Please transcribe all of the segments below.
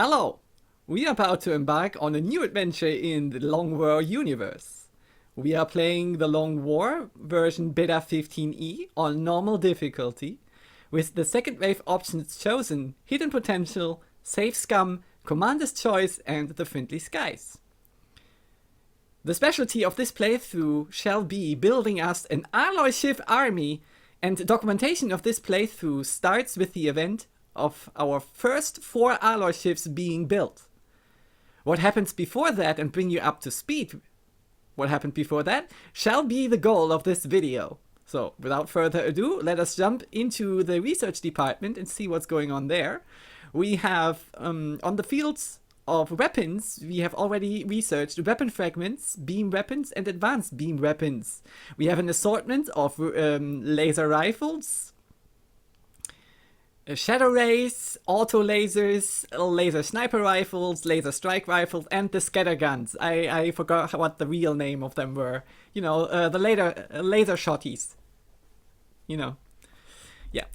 Hello! We are about to embark on a new adventure in the Long War universe. We are playing the Long War version Beta 15E on normal difficulty, with the second wave options chosen: Hidden Potential, Save Scum, Commander's Choice and the Friendly Skies. The specialty of this playthrough shall be building us an Alloy SHIV army, and documentation of this playthrough starts with the event of our first 4 Alloy SHIVs being built. What happens before that and bring you up to speed, what happened before that, shall be the goal of this video. So, without further ado, let us jump into the research department and see what's going on there. We have, on the fields of weapons, we have already researched weapon fragments, beam weapons, and advanced beam weapons. We have an assortment of laser rifles, shadow rays, auto lasers, laser sniper rifles, laser strike rifles, and the scatter guns. I forgot what the real name of them were. You know, the laser shotties. You know. Yeah.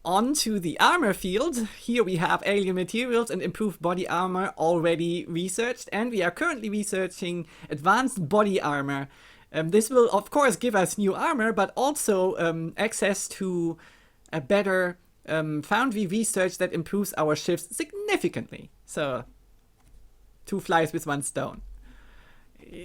On to the armor field. Here we have alien materials and improved body armor already researched, and we are currently researching advanced body armor. This will of course give us new armor, but also access to a better foundry research that improves our SHIVs significantly. So, 2 flies with 1 stone.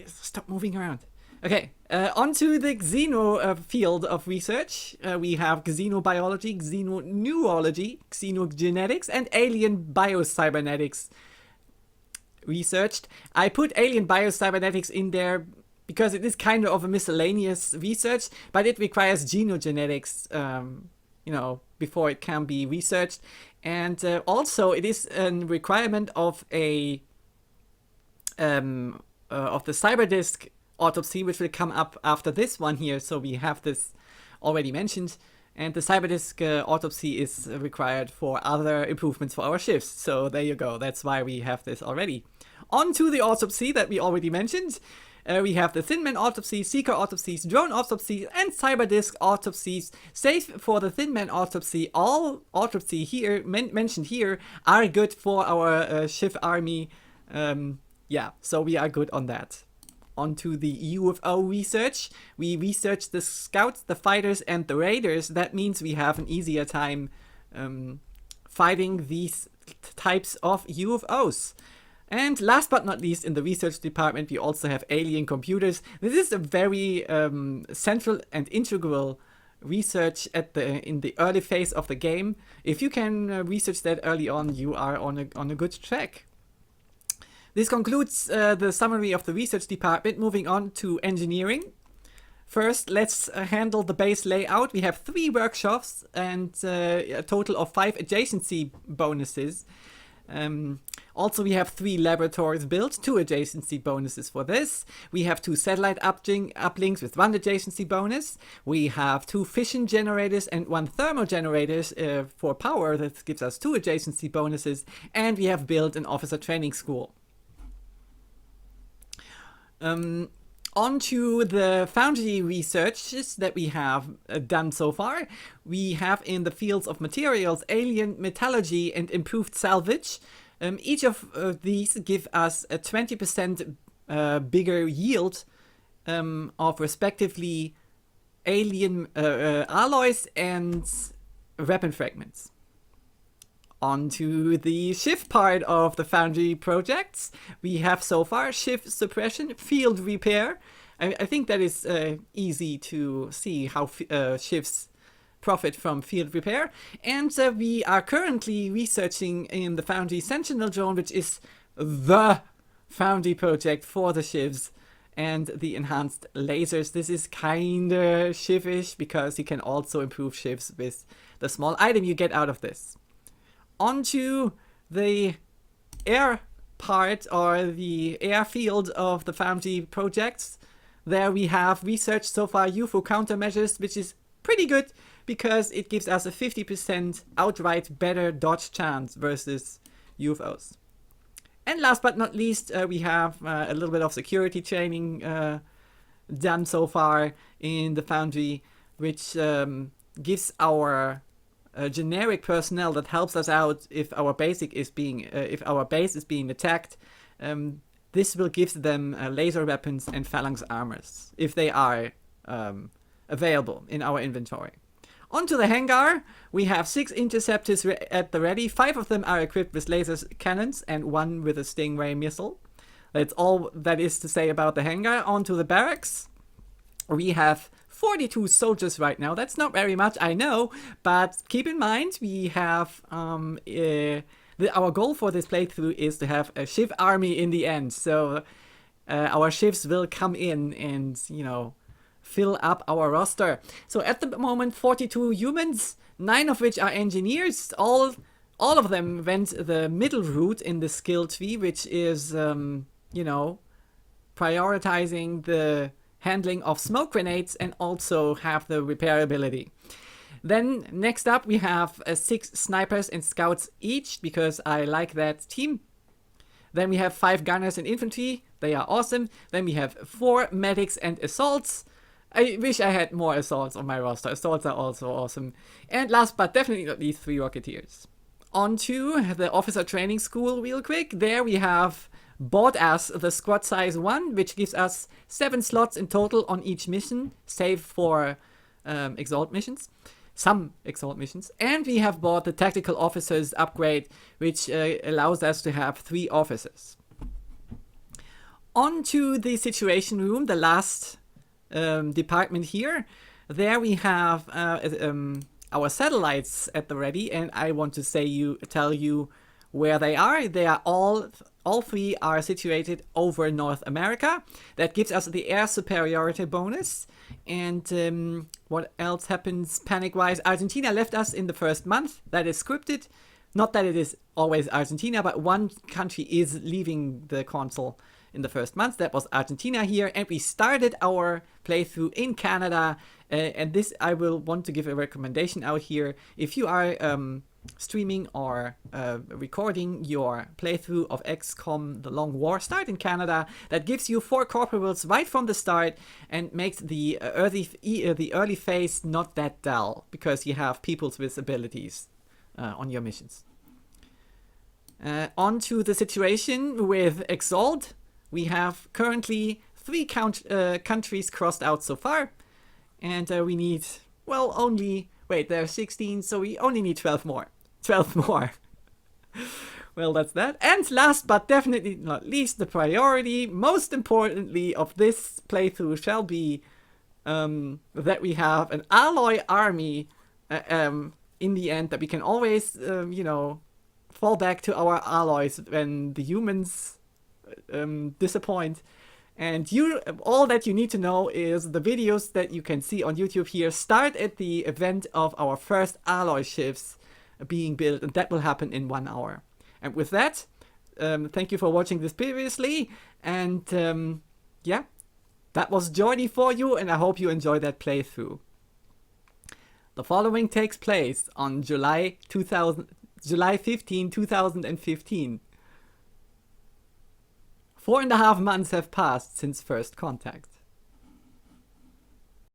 Stop moving around. Okay, onto the Xeno field of research. We have xenobiology, xenoneurology, xenogenetics, and alien biocybernetics researched. I put alien biocybernetics in there because it is kind of a miscellaneous research, but it requires genogenetics, you know, before it can be researched. And also it is a requirement of a of the cyberdisk autopsy, which will come up after this one here. So we have this already mentioned, and the cyberdisk autopsy is required for other improvements for our SHIVs. So there you go, that's why we have this already. On to the autopsy that we already mentioned. We have the Thin Man autopsies, Seeker autopsies, Drone autopsies, and cyberdisk autopsies. Save for the Thin Man autopsy, all autopsy here mentioned here are good for our SHIV army. Yeah, so we are good on that. Onto the UFO research. We researched the scouts, the fighters, and the raiders. That means we have an easier time fighting these types of UFOs. And last but not least, in the research department, we also have alien computers. This is a very central and integral research in the early phase of the game. If you can research that early on, you are on a good track. This concludes the summary of the research department. Moving on to engineering. First, let's handle the base layout. We have 3 workshops and a total of 5 adjacency bonuses. Also, we have 3 laboratories built, 2 adjacency bonuses for this. We have 2 satellite uplinks with 1 adjacency bonus. We have 2 fission generators and 1 thermal generators for power. That gives us 2 adjacency bonuses. And we have built an officer training school. On to the foundry researches that we have done so far. We have in the fields of materials, alien metallurgy, and improved salvage. Each of these give us a 20% bigger yield of respectively alien alloys and weapon fragments. On to the SHIV part of the foundry projects. We have so far SHIV suppression, field repair. I think that is easy to see how SHIVs profit from field repair. And we are currently researching in the foundry Sentinel drone, which is the foundry project for the SHIVs, and the enhanced lasers. This is kinda SHIV-ish because you can also improve SHIVs with the small item you get out of this. Onto the air part, or the airfield of the foundry projects. There we have researched so far UFO countermeasures, which is pretty good because it gives us a 50% outright better dodge chance versus UFOs. And last but not least, we have a little bit of security training done so far in the foundry, which gives our generic personnel that helps us out if our base is being attacked. This will give them laser weapons and phalanx armors if they are available in our inventory. Onto the hangar, we have 6 interceptors at the ready. 5 of them are equipped with laser cannons and 1 with a Stingray missile. That's all that is to say about the hangar. Onto the barracks, we have 42 soldiers right now. That's not very much, I know, but keep in mind we have our goal for this playthrough is to have a SHIV army in the end. So our SHIVs will come in and, you know, fill up our roster. So at the moment, 42 humans, 9 of which are engineers. All of them went the middle route in the skill tree, which is, you know, prioritizing the handling of smoke grenades and also have the repairability. Then next up we have 6 snipers and scouts each, because I like that team. Then we have 5 gunners and infantry. They are awesome. Then we have 4 medics and assaults. I wish I had more assaults on my roster. Assaults are also awesome. And last but definitely not least, 3 rocketeers. On to the officer training school real quick. There we have bought us the squad size 1, which gives us 7 slots in total on each mission, save for exalt missions. Some exalt missions. And we have bought the tactical officers upgrade, which allows us to have 3 officers. On to the situation room, the last department here. There we have our satellites at the ready, and I want to tell you where they are. They are all 3 are situated over North America. That gives us the air superiority bonus. And what else happens panic-wise? Argentina left us in the first month. That is scripted. Not that it is always Argentina, but one country is leaving the console in the first month. That was Argentina here, and we started our playthrough in Canada. And this, I will want to give a recommendation out here. If you are streaming or recording your playthrough of XCOM The Long War, start in Canada. That gives you 4 corporals right from the start and makes the early phase not that dull, because you have peoples with abilities on your missions. On to the situation with Exalt. We have currently 3 countries crossed out so far, and we need, well, there are 16, so we only need 12 more. 12 more. Well, that's that. And last but definitely not least, the priority, most importantly, of this playthrough shall be that we have an alloy army in the end, that we can always, you know, fall back to our alloys when the humans disappoint. And all that you need to know is the videos that you can see on YouTube here start at the event of our first Alloy SHIVs being built, and that will happen in 1 hour. And with that, thank you for watching this previously, and yeah, that was Jordy for you, and I hope you enjoyed that playthrough. The following takes place on July 15, 2015. 4.5 months have passed since first contact.